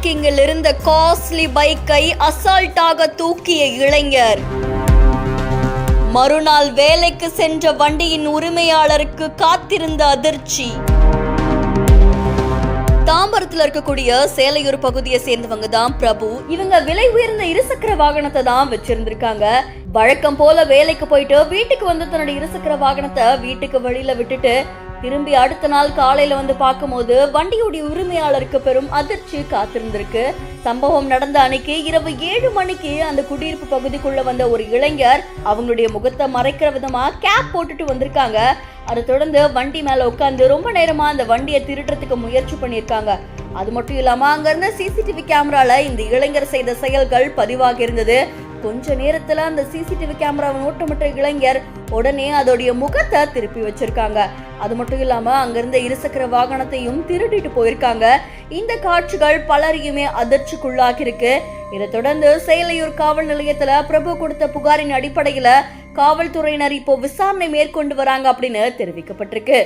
பார்க்கிங்கில் இருந்த காஸ்ட்லி பைக்கை அசால்ட்டாக தூக்கிய இளைஞர். மறுநாள் வேலைக்கு சென்ற வண்டியின் உரிமையாளருக்கு காத்திருந்த அதிர்ச்சி. தாம்பரத்தில் இருக்கக்கூடிய சேலையூர் பகுதியை சேர்ந்தவங்க தான் பிரபு. இவங்க விலை உயர்ந்த இருசக்கர வாகனத்தை தான் வச்சிருந்திருக்காங்க. வழக்கம் போல வேலைக்கு போயிட்டு வீட்டுக்கு வந்து தன்னுடைய இருசக்கர வாகனத்தை வீட்டுக்கு வெளியில விட்டுட்டு திரும்பி அடுத்த நாள் காலையில வந்து பார்க்கும்போது வண்டியுடைய உரிமையாளருக்கு பெரும் அதிர்ச்சி காத்திருந்திருக்கு. சம்பவம் நடந்த அன்னைக்கு இரவு 7 மணிக்கு அந்த குடியிருப்பு பகுதிக்குள்ள வந்த ஒரு இளைஞர் அவங்களுடைய முகத்தை மறைக்கிற விதமா கேப் போட்டுட்டு வந்திருக்காங்க. அதை தொடர்ந்து வண்டி மேல உட்காந்து ரொம்ப நேரமா அந்த வண்டியை திருடுறதுக்கு முயற்சி பண்ணியிருக்காங்க. அது மட்டும் இல்லாம அங்க இருந்த சிசிடிவி கேமரால இந்த இளைஞர் செய்த செயல்கள் பதிவாகி இருந்தது. கொஞ்ச நேரத்துல அந்த சிசிடிவி கேமராவை நோட்டமிட்ட இளைஞர் உடனே அதோடைய முகத்தை திருப்பி வச்சிருக்காங்க. அது மட்டும் இல்லாம அங்கிருந்த இருசக்கர வாகனத்தையும் திருடிட்டு போயிருக்காங்க. இந்த காட்சிகள் பலரையுமே அதிர்ச்சிக்குள்ளாகி இருக்கு. இதை தொடர்ந்து சேலையூர் காவல் நிலையத்துல பிரபு கொடுத்த புகாரின் அடிப்படையில காவல்துறையினர் இப்போ விசாரணை மேற்கொண்டு வராங்க அப்படின்னு தெரிவிக்கப்பட்டிருக்கு.